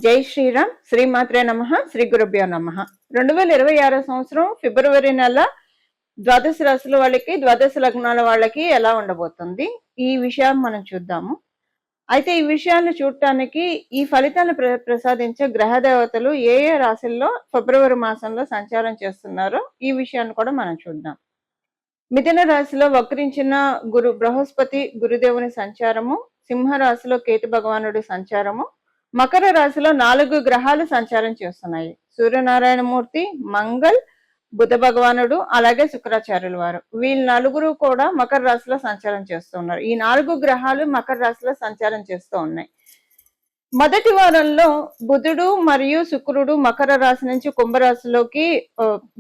జై శ్రీరామ్. శ్రీమాత్రే నమః. శ్రీ గురుభ్యో నమః. 2026 సంవత్సరం ఫిబ్రవరి నెల ద్వాదశ రాశుల వాళ్ళకి, ద్వాదశ లగ్నాల వాళ్ళకి ఎలా ఉండబోతుంది, ఈ విషయం మనం చూద్దాము. అయితే ఈ విషయాన్ని చూడటానికి ఈ ఫలితాలు ప్రసాదించే గ్రహ దేవతలు ఏ ఏ రాశుల్లో ఫిబ్రవరి మాసంలో సంచారం చేస్తున్నారో ఈ విషయాన్ని కూడా మనం చూద్దాం. మిథున రాశిలో వక్రించిన బృహస్పతి గురుదేవుని సంచారము, సింహ రాశిలో కేతు భగవానుడి సంచారము, మకర రాశిలో 4 గ్రహాలు సంచారం చేస్తున్నాయి. సూర్యనారాయణమూర్తి, మంగళ్, బుధ భగవానుడు, అలాగే శుక్రాచార్యుల వారు. వీళ్ళు నలుగురు కూడా మకర రాశిలో సంచారం చేస్తున్నారు. ఈ 4 గ్రహాలు మకర రాశిలో సంచారం చేస్తూ ఉన్నాయి. మొదటి వారంలో బుధుడు మరియు శుక్రుడు మకర రాశి నుంచి కుంభరాశిలోకి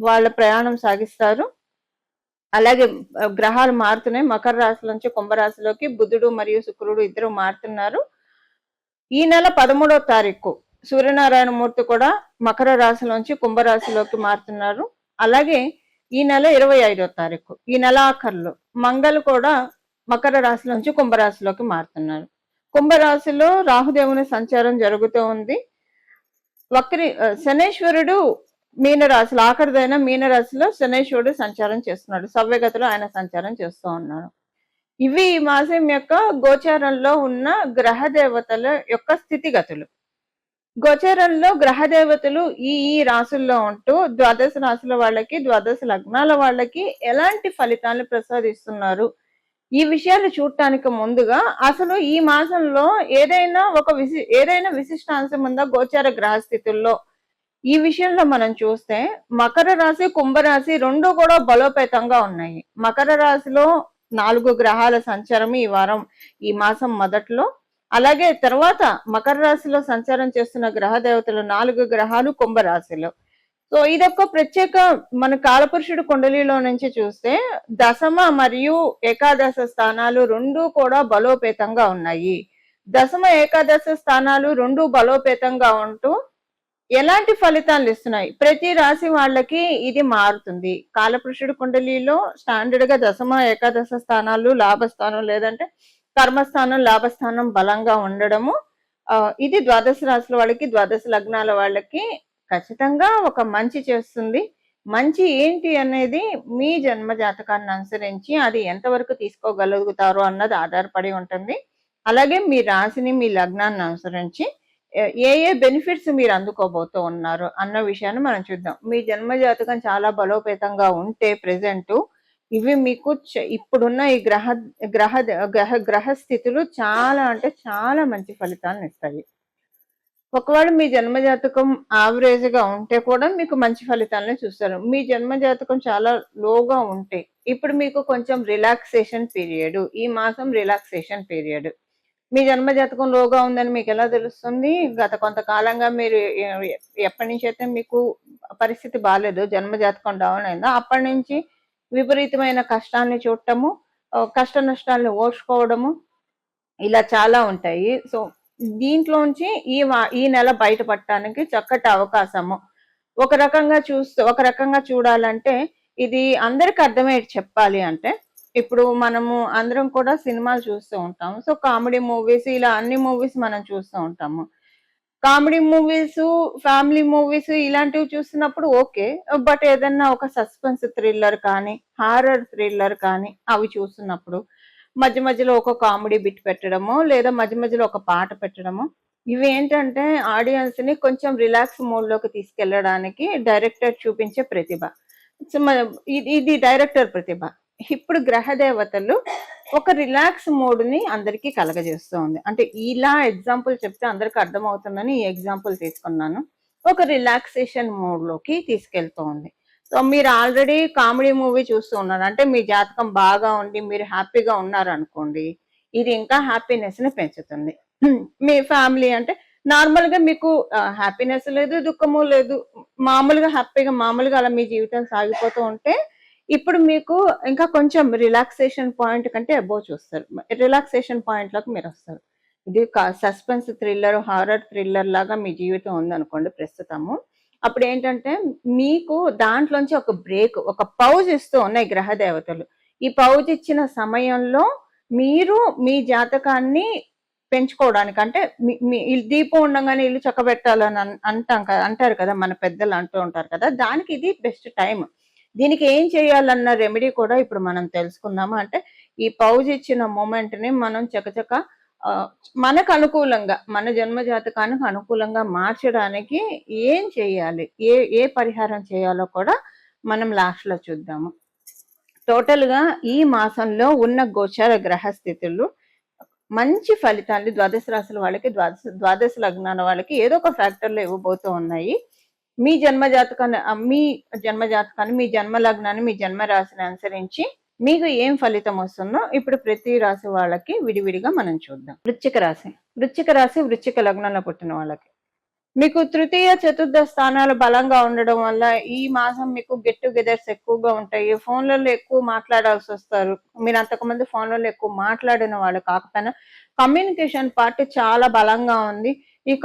వాళ్ళ ప్రయాణం సాగిస్తారు. అలాగే గ్రహాలు మారుతున్నాయి. మకర రాశి నుంచి కుంభరాశిలోకి బుధుడు మరియు శుక్రుడు ఇద్దరు మారుతున్నారు. ఈ నెల 13వ తారీఖు సూర్యనారాయణమూర్తి కూడా మకర రాశిలోంచి కుంభరాశిలోకి మారుతున్నారు. అలాగే ఈ నెల 25వ తారీఖు, ఈ నెల ఆఖరులో మంగళ కూడా మకర రాశిలోంచి కుంభరాశిలోకి మారుతున్నారు. కుంభరాశిలో రాహుదేవుని సంచారం జరుగుతూ ఉంది. శనేశ్వరుడు మీనరాశిలో, ఆఖరిదైన మీనరాశిలో శనేశ్వరుడు సంచారం చేస్తున్నాడు. సవ్యగతిలో ఆయన సంచారం చేస్తూ ఉన్నాడు. ఇవి ఈ మాసం యొక్క గోచారంలో ఉన్న గ్రహ దేవతల యొక్క స్థితిగతులు. గోచారంలో గ్రహ దేవతలు ఈ రాశుల్లో ఉంటూ ద్వాదశ రాశుల వాళ్ళకి, ద్వాదశ లగ్నాల వాళ్ళకి ఎలాంటి ఫలితాలను ప్రసాదిస్తున్నారు, ఈ విషయాలు చూడటానికి ముందుగా అసలు ఈ మాసంలో ఏదైనా విశిష్టాంశం ఉందా గోచార గ్రహస్థితుల్లో, ఈ విషయంలో మనం చూస్తే మకర రాశి, కుంభరాశి రెండు కూడా బలోపేతంగా ఉన్నాయి. మకర రాశిలో 4 గ్రహాల సంచారం ఈ మాసం మొదట్లో, అలాగే తర్వాత మకర రాశిలో సంచారం చేస్తున్న గ్రహ దేవతలు 4 గ్రహాలు కుంభరాశిలో. సో ఇదొక ప్రత్యేక మన కాలపురుషుడు కుండలిలో నుంచి చూస్తే దశమ మరియు ఏకాదశ స్థానాలు రెండు కూడా బలోపేతంగా ఉన్నాయి. దశమ ఏకాదశ స్థానాలు రెండు బలోపేతంగా ఉంటూ ఎలాంటి ఫలితాలు ఇస్తున్నాయి, ప్రతి రాశి వాళ్ళకి ఇది మారుతుంది. కాలపురుషుడు కుండలిలో స్టాండర్డ్ గా దశమ ఏకాదశ స్థానాలు లాభస్థానం లేదంటే కర్మస్థానం లాభస్థానం బలంగా ఉండడము, ఇది ద్వాదశ రాశుల వాళ్ళకి, ద్వాదశ లగ్నాల వాళ్ళకి ఖచ్చితంగా ఒక మంచి చేస్తుంది. మంచి ఏంటి అనేది మీ జన్మ జాతకాన్ని అనుసరించి అది ఎంతవరకు తీసుకోగలుగుతారో అన్నది ఆధారపడి ఉంటుంది. అలాగే మీ రాశిని, మీ లగ్నాన్ని అనుసరించి ఏ బెనిఫిట్స్ మీరు అందుకోబోతూ ఉన్నారు అన్న విషయాన్ని మనం చూద్దాం. మీ జన్మ జాతకం చాలా బలోపేతంగా ఉంటే ప్రెసెంట్ ఇవి మీకు ఇప్పుడున్న ఈ గ్రహ స్థితులు చాలా అంటే చాలా మంచి ఫలితాలను ఇస్తాయి. ఒకవేళ మీ జన్మ జాతకం యావరేజ్ గా ఉంటే కూడా మీకు మంచి ఫలితాలను చూస్తారు. మీ జన్మ జాతకం చాలా లోగా ఉంటే ఇప్పుడు మీకు కొంచెం రిలాక్సేషన్ పీరియడ్, ఈ మాసం రిలాక్సేషన్ పీరియడ్. మీ జన్మ జాతకం లోగా ఉందని మీకు ఎలా తెలుస్తుంది? గత కొంతకాలంగా మీరు ఎప్పటి నుంచి అయితే మీకు పరిస్థితి బాగాలేదు, జన్మ జాతకం డౌన్ అయిందో అప్పటి నుంచి విపరీతమైన కష్టాన్ని చూడటము, కష్ట నష్టాలను ఓర్చుకోవడము, ఇలా చాలా ఉంటాయి. సో దీంట్లోంచి ఈ నెల బయటపడటానికి చక్కటి అవకాశము. ఒక రకంగా చూడాలంటే ఇది అందరికి అర్థమయ్యేది చెప్పాలి అంటే, ఇప్పుడు మనము అందరం కూడా సినిమాలు చూస్తూ ఉంటాము. సో కామెడీ మూవీస్, ఇలా అన్ని మూవీస్ మనం చూస్తూ ఉంటాము. కామెడీ మూవీస్, ఫ్యామిలీ మూవీస్ ఇలాంటివి చూస్తున్నప్పుడు ఓకే, బట్ ఏదన్నా ఒక సస్పెన్స్ థ్రిల్లర్ కానీ, హారర్ థ్రిల్లర్ కానీ అవి చూస్తున్నప్పుడు మధ్య మధ్యలో ఒక కామెడీ బిట్ పెట్టడము, లేదా మధ్య మధ్యలో ఒక పాట పెట్టడము, ఇవి ఏంటంటే ఆడియన్స్ ని కొంచెం రిలాక్స్ మోడ్ లోకి తీసుకెళ్లడానికి డైరెక్టర్ చూపించే ప్రతిభ. ఇది డైరెక్టర్ ప్రతిభ. ఇప్పుడు గ్రహ దేవతలు ఒక రిలాక్స్ మోడ్ ని అందరికీ కలగజేస్తూ ఉంది. అంటే ఇలా ఎగ్జాంపుల్ చెప్తే అందరికి అర్థమవుతుందని ఈ ఎగ్జాంపుల్ తీసుకున్నాను. ఒక రిలాక్సేషన్ మోడ్ లోకి తీసుకెళ్తూ ఉంది. సో మీరు ఆల్రెడీ కామెడీ మూవీ చూస్తూ ఉన్నారు అంటే మీ జాతకం బాగా ఉండి మీరు హ్యాపీగా ఉన్నారు అనుకోండి, ఇది ఇంకా హ్యాపీనెస్ ని పెంచుతుంది. మీ ఫ్యామిలీ అంటే నార్మల్ గా మీకు హ్యాపీనెస్ లేదు, దుఃఖము లేదు, మామూలుగా అలా మీ జీవితం సాగిపోతూ ఉంటే ఇప్పుడు మీకు ఇంకా కొంచెం రిలాక్సేషన్ పాయింట్ కంటే అబోవ్ చూస్తారు. రిలాక్సేషన్ పాయింట్ లోకి మీరు వస్తారు. ఇది సస్పెన్స్ థ్రిల్లర్, హారర్ థ్రిల్లర్ లాగా మీ జీవితం ఉందనుకోండి ప్రస్తుతము. అప్పుడు ఏంటంటే మీకు దాంట్లోంచి ఒక బ్రేక్, ఒక పౌజ్ ఇస్తూ ఉన్నాయి గ్రహ దేవతలు. ఈ పౌజ్ ఇచ్చిన సమయంలో మీరు మీ జాతకాన్ని పెంచుకోవడానికి అంటే మీ దీపం ఉండంగానే ఇల్లు చక్కబెట్టాలని అంటారు కదా, మన పెద్దలు అంటూ ఉంటారు కదా, దానికి ఇది బెస్ట్ టైం. దీనికి ఏం చేయాలన్న రెమెడీ కూడా ఇప్పుడు మనం తెలుసుకుందాము. అంటే ఈ పౌజ్ ఇచ్చిన మూమెంట్ ని మనం చకచక మనకు అనుకూలంగా, మన జన్మ జాతకానికి అనుకూలంగా మార్చడానికి ఏం చేయాలి, ఏ ఏ పరిహారం చేయాలో కూడా మనం లాస్ట్ లో చూద్దాము. టోటల్ గా ఈ మాసంలో ఉన్న గోచార గ్రహ స్థితులు మంచి ఫలితాన్ని ద్వాదశ రాశుల వాళ్ళకి, ద్వాదశ లగ్నాల వాళ్ళకి ఏదో ఒక ఫ్యాక్టర్లో ఇవ్వబోతూ ఉన్నాయి. మీ జన్మ జాతకాన్ని, మీ జన్మ లగ్నాన్ని, మీ జన్మ రాశిని అనుసరించి మీకు ఏం ఫలితం వస్తుందో ఇప్పుడు ప్రతి రాశి వాళ్ళకి విడివిడిగా మనం చూద్దాం. వృశ్చిక రాశి వృశ్చిక లగ్నంలో పుట్టిన వాళ్ళకి మీకు తృతీయ చతుర్థ స్థానాలు బలంగా ఉండడం వల్ల ఈ మాసం మీకు గెట్ టుగెదర్స్ ఎక్కువగా ఉంటాయి. ఫోన్లలో ఎక్కువ మాట్లాడాల్సి వస్తారు. మీరు అంతకుముందు ఫోన్లలో ఎక్కువ మాట్లాడిన వాళ్ళు కాకపోయినా కమ్యూనికేషన్ పార్ట్ చాలా బలంగా ఉంది. ఈ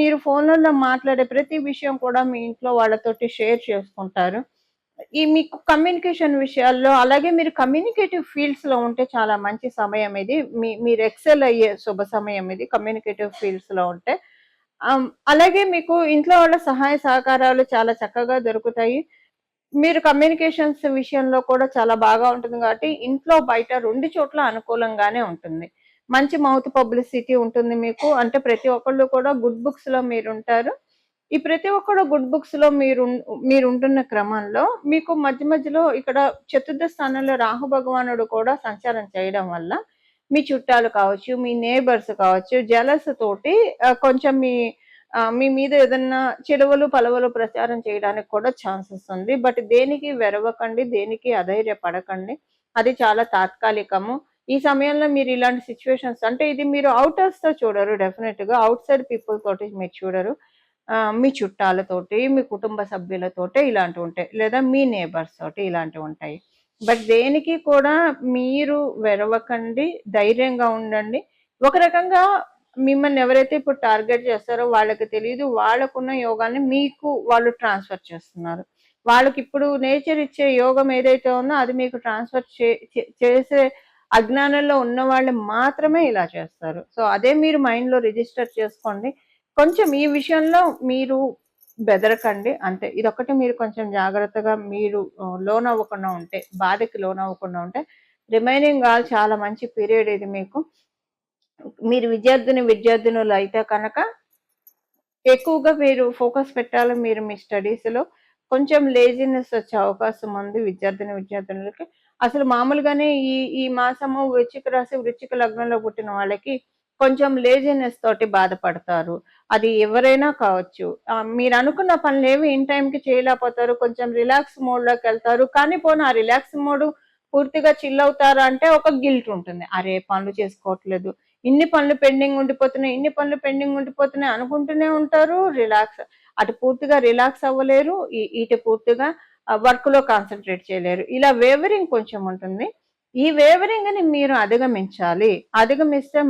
మీరు ఫోన్లలో మాట్లాడే ప్రతి విషయం కూడా మీ ఇంట్లో వాళ్ళతోటి షేర్ చేసుకుంటారు. ఈ మీకు కమ్యూనికేషన్ విషయాల్లో, అలాగే మీరు కమ్యూనికేటివ్ ఫీల్డ్స్ లో ఉంటే చాలా మంచి సమయం ఇది. మీరు ఎక్సెల్ అయ్యే శుభ సమయం ఇది కమ్యూనికేటివ్ ఫీల్డ్స్ లో ఉంటే. అలాగే మీకు ఇంట్లో వాళ్ళ సహాయ సహకారాలు చాలా చక్కగా దొరుకుతాయి. మీరు కమ్యూనికేషన్స్ విషయంలో కూడా చాలా బాగా ఉంటుంది కాబట్టి ఇంట్లో బయట రెండు చోట్ల అనుకూలంగానే ఉంటుంది. మంచి మౌత్ పబ్లిసిటీ ఉంటుంది మీకు. అంటే ప్రతి ఒక్కళ్ళు కూడా గుడ్ బుక్స్ లో మీరు ఉంటారు. ఈ ప్రతి ఒక్కరు గుడ్ బుక్స్ లో మీరు ఉంటున్న క్రమంలో మీకు మధ్య మధ్యలో ఇక్కడ చతుర్థ స్థానంలో రాహు భగవానుడు కూడా సంచారం చేయడం వల్ల మీ చుట్టాలు కావచ్చు, మీ నేబర్స్ కావచ్చు, జలస్ తోటి కొంచెం మీ మీద ఏదన్నా చెడువలు పలవలు ప్రచారం చేయడానికి కూడా ఛాన్సెస్ ఉంది. బట్ దేనికి వెరవకండి, దేనికి అధైర్యపడకండి. అది చాలా తాత్కాలికము. ఈ సమయంలో మీరు ఇలాంటి సిచ్యువేషన్స్, అంటే ఇది మీరు అవుటర్స్ తో చూడరు, డెఫినెట్ గా అవుట్ సైడ్ పీపుల్ తోటి మీరు చూడరు. మీ చుట్టాలతోటి, మీ కుటుంబ సభ్యులతోటి ఇలాంటివి ఉంటాయి, లేదా మీ నేబర్స్ తోటి ఇలాంటివి ఉంటాయి. బట్ దేనికి కూడా మీరు వెరవకండి, ధైర్యంగా ఉండండి. ఒక రకంగా మిమ్మల్ని ఎవరైతే ఇప్పుడు టార్గెట్ చేస్తారో వాళ్ళకి తెలియదు, వాళ్ళకున్న యోగాన్ని మీకు వాళ్ళు ట్రాన్స్ఫర్ చేస్తున్నారు. వాళ్ళకి ఇప్పుడు నేచర్ ఇచ్చే యోగం ఏదైతే ఉందో అది మీకు ట్రాన్స్ఫర్ చేసే అజ్ఞానంలో ఉన్న వాళ్ళు మాత్రమే ఇలా చేస్తారు. సో అదే మీరు మైండ్ లో రిజిస్టర్ చేసుకోండి. కొంచెం ఈ విషయంలో మీరు బెదరకండి అంతే. ఇదొక్కటి మీరు కొంచెం జాగ్రత్తగా మీరు లోన్ అవ్వకుండా ఉంటే, బాధకి లోన్ అవ్వకుండా ఉంటే రిమైనింగ్ ఆల్ చాలా మంచి పీరియడ్ ఇది మీకు. మీరు విద్యార్థినులు అయితే కనుక ఎక్కువగా మీరు ఫోకస్ పెట్టాలి. మీరు మీ స్టడీస్ లో కొంచెం లేజినెస్ వచ్చే అవకాశం ఉంది విద్యార్థినులకి. అసలు మామూలుగానే ఈ మాసము వృశ్చిక లగ్నంలో పుట్టిన వాళ్ళకి కొంచెం లేజినెస్ తోటి బాధపడతారు. అది ఎవరైనా కావచ్చు. మీరు అనుకున్న పనులు ఏవి ఇన్ టైంకి చేయలేకపోతారు. కొంచెం రిలాక్స్ మోడ్ లోకి వెళ్తారు. కానీ పోనీ ఆ రిలాక్స్ మోడ్ పూర్తిగా చిల్ అవుతారు అంటే ఒక గిల్ట్ ఉంటుంది. అరే పనులు చేసుకోవట్లేదు, ఇన్ని పనులు పెండింగ్ ఉండిపోతున్నాయి అనుకుంటూనే ఉంటారు. అటు పూర్తిగా రిలాక్స్ అవ్వలేరు, ఇటు పూర్తిగా వర్క్ లో కాన్సన్ట్రేట్ చేయలేరు. ఇలా వేవరింగ్ కొంచెం ఉంటుంది. ఈ వేవరింగ్ ని మీరు అధిగమించాలి. అధిగమిస్తే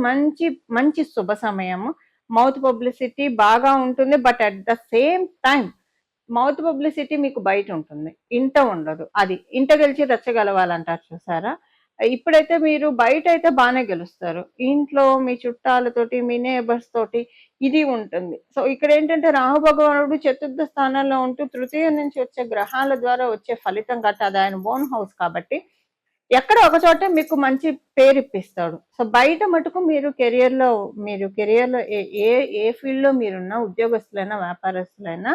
మంచి శుభ సమయము. మౌత్ పబ్లిసిటీ బాగా ఉంటుంది. But at the same time mouth publicity మీకు బయట ఉంటుంది, ఇంట ఉండదు. అది ఇంట గెలిచి రచ్చగలవాలంటారు చూసారా. ఇప్పుడైతే మీరు బయట అయితే బాగానే గెలుస్తారు. ఇంట్లో మీ చుట్టాలతోటి, మీ నేబర్స్ తోటి ఇది ఉంటుంది. సో ఇక్కడ ఏంటంటే రాహు భగవానుడు చతుర్థ స్థానంలో ఉంటూ తృతీయ నుంచి వచ్చే గ్రహాల ద్వారా వచ్చే ఫలితం గట్ట అది ఆయన బోన్ హౌస్ కాబట్టి ఎక్కడ ఒక చోట మీకు మంచి పేరు ఇప్పిస్తాడు. సో బయట మటుకు మీరు కెరియర్ లో ఏ ఫీల్డ్ లో మీరున్నా, ఉద్యోగస్తులైనా వ్యాపారస్తులైనా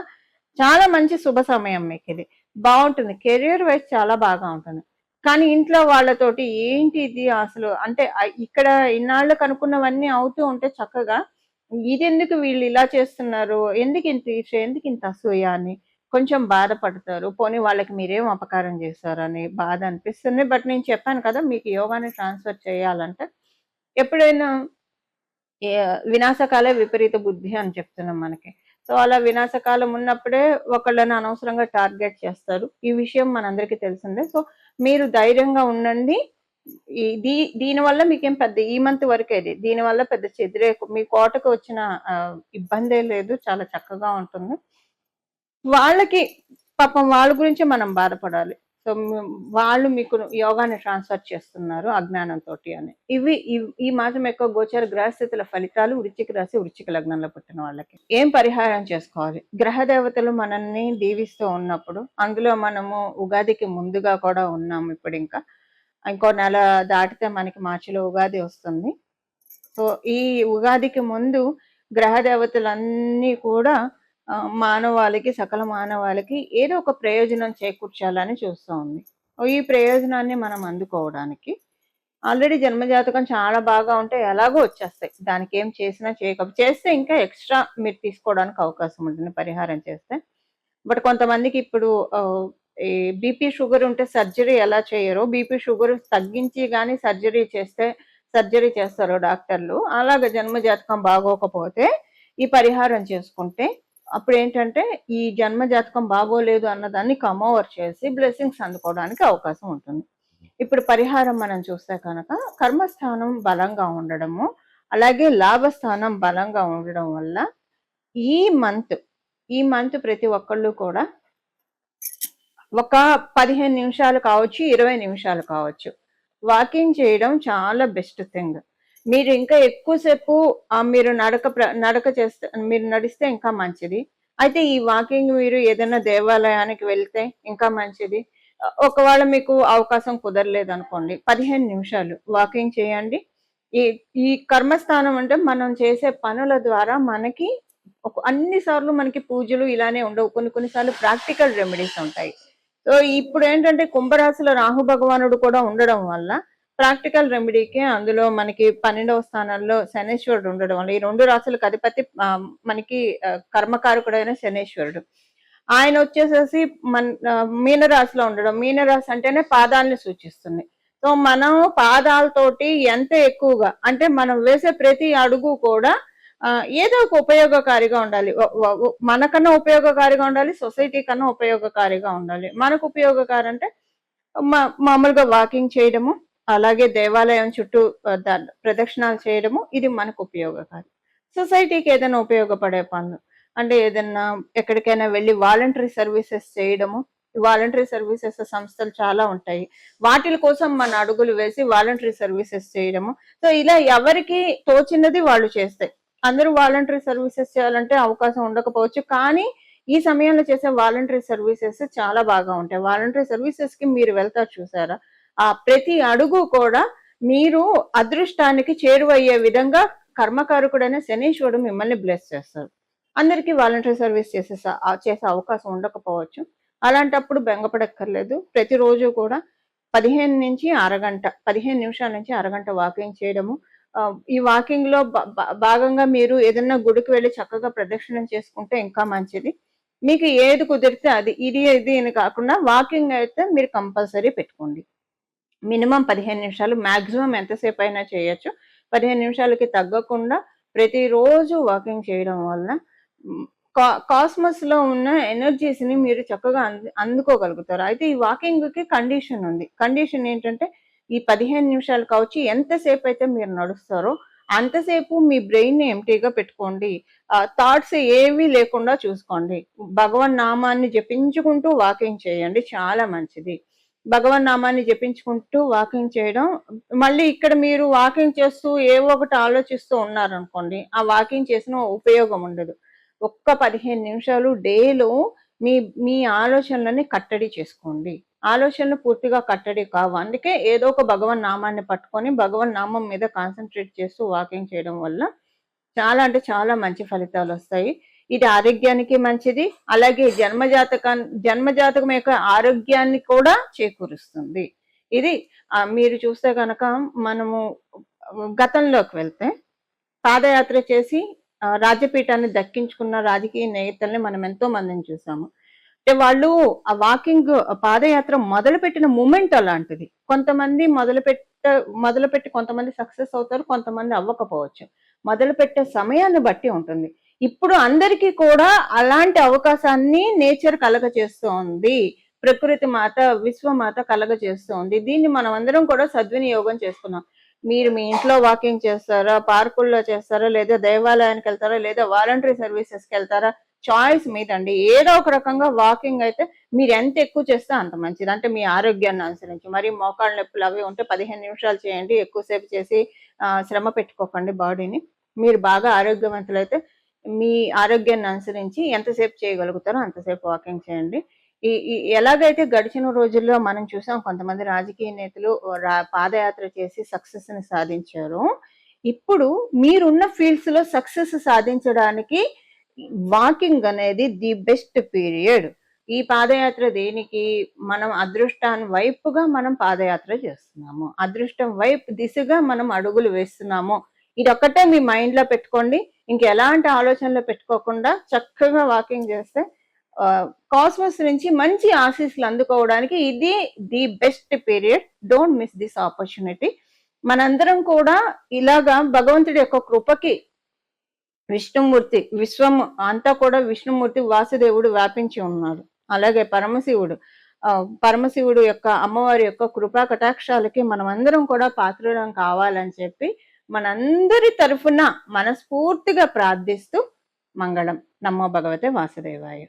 చాలా మంచి శుభ సమయం మీకు. ఇది బాగుంటుంది, కెరియర్ వైజ్ చాలా బాగా ఉంటుంది. కానీ ఇంట్లో వాళ్ళతోటి ఏంటి ఇది అసలు, అంటే ఇక్కడ ఇన్నాళ్ళు కనుక్కున్నవన్నీ అవుతూ ఉంటే చక్కగా ఇది ఎందుకు వీళ్ళు ఇలా చేస్తున్నారు, ఎందుకు ఇంత అసూయ అని కొంచెం బాధపడతారు. పోనీ వాళ్ళకి మీరేం అపకారం చేస్తారని బాధ అనిపిస్తుంది. బట్ నేను చెప్పాను కదా, మీకు యోగాని ట్రాన్స్ఫర్ చేయాలంటే ఎప్పుడైనా వినాశకాలే విపరీత బుద్ధి అని చెప్తున్నాం మనకి. సో అలా వినాశకాలం ఉన్నప్పుడే ఒకళ్ళని అనవసరంగా టార్గెట్ చేస్తారు. ఈ విషయం మనందరికీ తెలిసిందే. సో మీరు ధైర్యంగా ఉండండి. దీనివల్ల మీకేం పెద్ద ఈ మంత్ వరకేది, దీనివల్ల పెద్ద మీ కోటకు వచ్చిన ఇబ్బందే లేదు, చాలా చక్కగా ఉంటుంది. వాళ్ళకి పాపం వాళ్ళ గురించి మనం బాధపడాలి. సో వాళ్ళు మీకు యోగాన్ని ట్రాన్స్ఫర్ చేస్తున్నారు అజ్ఞానంతోటి అని. ఇవి ఈ మాసం యొక్క గోచర గ్రహస్థితుల ఫలితాలు వృశ్చిక రాశి, వృశ్చిక లగ్నంలో పుట్టిన వాళ్ళకి. ఏం పరిహారం చేసుకోవాలి? గ్రహ దేవతలు మనల్ని దీవిస్తూ ఉన్నప్పుడు, అందులో మనము ఉగాదికి ముందుగా కూడా ఉన్నాము. ఇప్పుడు ఇంకా ఇంకో నెల దాటితే మనకి మార్చిలో ఉగాది వస్తుంది. సో ఈ ఉగాదికి ముందు గ్రహ దేవతలన్నీ కూడా మానవాళికి, సకల మానవాళికి ఏదో ఒక ప్రయోజనం చేకూర్చాలని చూస్తూ ఉంది. ఈ ప్రయోజనాన్ని మనం అందుకోవడానికి ఆల్రెడీ జన్మజాతకం చాలా బాగా ఉంటే ఎలాగో వచ్చేస్తాయి. దానికి ఏం చేసినా చేస్తే ఇంకా ఎక్స్ట్రా మీరు తీసుకోవడానికి అవకాశం ఉంటుంది పరిహారం చేస్తే. బట్ కొంతమందికి ఇప్పుడు ఈ బీపీ షుగర్ ఉంటే సర్జరీ ఎలా చేయరో, బీపీ షుగర్ తగ్గించి కానీ సర్జరీ చేస్తారు డాక్టర్లు. అలాగ జన్మజాతకం బాగోకపోతే ఈ పరిహారం చేసుకుంటే అప్పుడు ఏంటంటే ఈ జన్మ జాతకం బాగోలేదు అన్నదాన్ని కమ్ ఓవర్ చేసి బ్లెస్సింగ్స్ అందుకోవడానికి అవకాశం ఉంటుంది. ఇప్పుడు పరిహారం మనం చూస్తే కనుక కర్మస్థానం బలంగా ఉండడము, అలాగే లాభస్థానం బలంగా ఉండడం వల్ల ఈ మంత్ ప్రతి ఒక్కళ్ళు కూడా ఒక 15 నిమిషాలు కావచ్చు, 20 నిమిషాలు కావచ్చు, వాకింగ్ చేయడం చాలా బెస్ట్ థింగ్. మీరు ఇంకా ఎక్కువసేపు మీరు మీరు నడిస్తే ఇంకా మంచిది. అయితే ఈ వాకింగ్ మీరు ఏదైనా దేవాలయానికి వెళ్తే ఇంకా మంచిది. ఒకవేళ మీకు అవకాశం కుదరలేదు అనుకోండి, 15 నిమిషాలు వాకింగ్ చేయండి. ఈ కర్మస్థానం అంటే మనం చేసే పనుల ద్వారా మనకి అన్నిసార్లు మనకి పూజలు ఇలానే ఉండవు. కొన్నిసార్లు ప్రాక్టికల్ రెమెడీస్ ఉంటాయి. సో ఇప్పుడు ఏంటంటే కుంభరాశిలో రాహు భగవానుడు కూడా ఉండడం వల్ల ప్రాక్టికల్ రెమెడీకి అందులో మనకి 12వ స్థానంలో శనేశ్వరుడు ఉండడం వల్ల, ఈ 2 రాశులకు అధిపతి మనకి కర్మకారకుడైన శనేశ్వరుడు. ఆయన వచ్చేసేసి మీనరాశిలో ఉండడం, మీనరాశి అంటేనే పాదాలని సూచిస్తుంది. సో మనం పాదాలతోటి ఎంత ఎక్కువగా అంటే మనం వేసే ప్రతి అడుగు కూడా ఏదో ఒక ఉపయోగకారిగా ఉండాలి. మనకన్నా ఉపయోగకారిగా ఉండాలి, సొసైటీ కన్నా ఉపయోగకారిగా ఉండాలి. మనకు ఉపయోగకారి అంటే మామూలుగా వాకింగ్ చేయడము, అలాగే దేవాలయం చుట్టూ ప్రదక్షిణాలు చేయడము, ఇది మనకు ఉపయోగకారి. సొసైటీకి ఏదైనా ఉపయోగపడే పనులు అంటే ఏదైనా ఎక్కడికైనా వెళ్ళి వాలంటరీ సర్వీసెస్ చేయడము, వాలంటరీ సర్వీసెస్ సంస్థలు చాలా ఉంటాయి, వాటి కోసం మన అడుగులు వేసి వాలంటరీ సర్వీసెస్ చేయడము. సో ఇలా ఎవరికి తోచినది వాళ్ళు చేస్తాయి. అందరూ వాలంటరీ సర్వీసెస్ చేయాలంటే అవకాశం ఉండకపోవచ్చు, కానీ ఈ సమయంలో చేసే వాలంటరీ సర్వీసెస్ చాలా బాగా ఉంటాయి. వాలంటరీ సర్వీసెస్ కి మీరు వెళ్తారు చూసారా, ఆ ప్రతి అడుగు కూడా మీరు అదృష్టానికి చేరువయ్యే విధంగా కర్మకారకుడైన శనీశ్వరుడు మిమ్మల్ని బ్లెస్ చేస్తారు. అందరికీ వాలంటరీ సర్వీస్ చేసే అవకాశం ఉండకపోవచ్చు. అలాంటప్పుడు బెంగపడక్కర్లేదు. ప్రతిరోజు కూడా 15 నిమిషాల నుంచి అరగంట వాకింగ్ చేయడము. ఈ వాకింగ్ లో భాగంగా మీరు ఏదైనా గుడికి వెళ్ళి చక్కగా ప్రదక్షిణం చేసుకుంటే ఇంకా మంచిది. మీకు ఏది కుదిరితే అది, ఇది అని కాకుండా వాకింగ్ అయితే మీరు కంపల్సరీ పెట్టుకోండి. మినిమం 15 నిమిషాలు, మాక్సిమం ఎంతసేపు అయినా చేయొచ్చు. 15 నిమిషాలకి తగ్గకుండా ప్రతిరోజు వాకింగ్ చేయడం వల్ల కాస్మస్ లో ఉన్న ఎనర్జీస్ ని మీరు చక్కగా అందుకోగలుగుతారు. అయితే ఈ వాకింగ్ కి కండిషన్ ఉంది. కండిషన్ ఏంటంటే ఈ 15 నిమిషాలు కావచ్చు, ఎంతసేపు అయితే మీరు నడుస్తారో అంతసేపు మీ బ్రెయిన్ ని ఎంటీగా పెట్టుకోండి. థాట్స్ ఏవి లేకుండా చూసుకోండి. భగవన్ నామాన్ని జపించుకుంటూ వాకింగ్ చేయండి, చాలా మంచిది. భగవన్ నామాన్ని జపించుకుంటూ వాకింగ్ చేయడం, మళ్ళీ ఇక్కడ మీరు వాకింగ్ చేస్తూ ఏవో ఒకటి ఆలోచిస్తూ ఉన్నారనుకోండి, ఆ వాకింగ్ చేసిన ఉపయోగం ఉండదు. ఒక్క 15 నిమిషాలు డేలో మీ ఆలోచనలని కట్టడి చేసుకోండి. ఆలోచనలు పూర్తిగా కట్టడి కావు. అందుకే ఏదో ఒక భగవన్ నామాన్ని పట్టుకొని భగవన్ నామం మీద కాన్సన్ట్రేట్ చేస్తూ వాకింగ్ చేయడం వల్ల చాలా అంటే చాలా మంచి ఫలితాలు వస్తాయి. ఇది ఆరోగ్యానికి మంచిది, అలాగే జన్మజాతకం యొక్క ఆరోగ్యాన్ని కూడా చేకూరుస్తుంది. ఇది మీరు చూస్తే కనుక మనము గతంలోకి వెళ్తే పాదయాత్ర చేసి రాజ్యపీఠాన్ని దక్కించుకున్న రాజకీయ నేతల్ని మనం ఎంతో మందిని చూసాము. అంటే వాళ్ళు ఆ వాకింగ్ పాదయాత్ర మొదలుపెట్టిన మూమెంట్ అలాంటిది. కొంతమంది మొదలుపెట్టి కొంతమంది సక్సెస్ అవుతారు, కొంతమంది అవ్వకపోవచ్చు. మొదలుపెట్టే సమయాన్ని బట్టి ఉంటుంది. ఇప్పుడు అందరికీ కూడా అలాంటి అవకాశాన్ని నేచర్ కలగజేస్తోంది, ప్రకృతి మాత, విశ్వమాత కలగజేస్తోంది. దీన్ని మనం అందరం కూడా సద్వినియోగం చేసుకున్నాం. మీరు మీ ఇంట్లో వాకింగ్ చేస్తారా, పార్కుల్లో చేస్తారా, లేదా దేవాలయానికి వెళ్తారా, లేదా వాలంటరీ సర్వీసెస్కి వెళ్తారా, చాయిస్ మీదండి. ఏదో ఒక రకంగా వాకింగ్ అయితే మీరు ఎంత ఎక్కువ చేస్తే అంత మంచిది. అంటే మీ ఆరోగ్యాన్ని అనుసరించి. మరి మోకాళ్ళ నొప్పులు అవి ఉంటే 15 నిమిషాలు చేయండి. ఎక్కువసేపు చేసి శ్రమ పెట్టుకోకండి బాడీని. మీరు బాగా ఆరోగ్యవంతులైతే మీ ఆరోగ్యాన్ని అనుసరించి ఎంతసేపు చేయగలుగుతారో అంతసేపు వాకింగ్ చేయండి. ఈ ఈ ఎలాగైతే గడిచిన రోజుల్లో మనం చూసాం కొంతమంది రాజకీయ నేతలు పాదయాత్ర చేసి సక్సెస్‌ని సాధించారు. ఇప్పుడు మీరున్న ఫీల్డ్స్‌లో సక్సెస్ సాధించడానికి వాకింగ్ అనేది ది బెస్ట్ పీరియడ్. ఈ పాదయాత్ర దేనికి? మనం అదృష్టాన్ని వైపుగా మనం పాదయాత్ర చేస్తున్నాము. అదృష్టం వైపు దిశగా మనం అడుగులు వేస్తున్నాము. ఇదొక్కటే మీ మైండ్‌లో పెట్టుకోండి. ఇంకెలాంటి ఆలోచనలు పెట్టుకోకుండా చక్కగా వాకింగ్ చేస్తే కాస్మోస్ నుంచి మంచి ఆశీస్సులు అందుకోవడానికి ఇది the best period. Don't miss this opportunity. మనందరం కూడా ఇలాగా భగవంతుడి యొక్క కృపకి విష్ణుమూర్తి విశ్వం అంతా కూడా విష్ణుమూర్తి వాసుదేవుడు వ్యాపించి ఉన్నాడు. అలాగే పరమశివుడు యొక్క అమ్మవారి యొక్క కృపా కటాక్షాలకి మనమందరం కూడా పాత్రులం కావాలని చెప్పి మనందరి తరఫున మనస్ఫూర్తిగా ప్రార్థిస్తూ మంగళం. నమో భగవతే వాసుదేవాయ.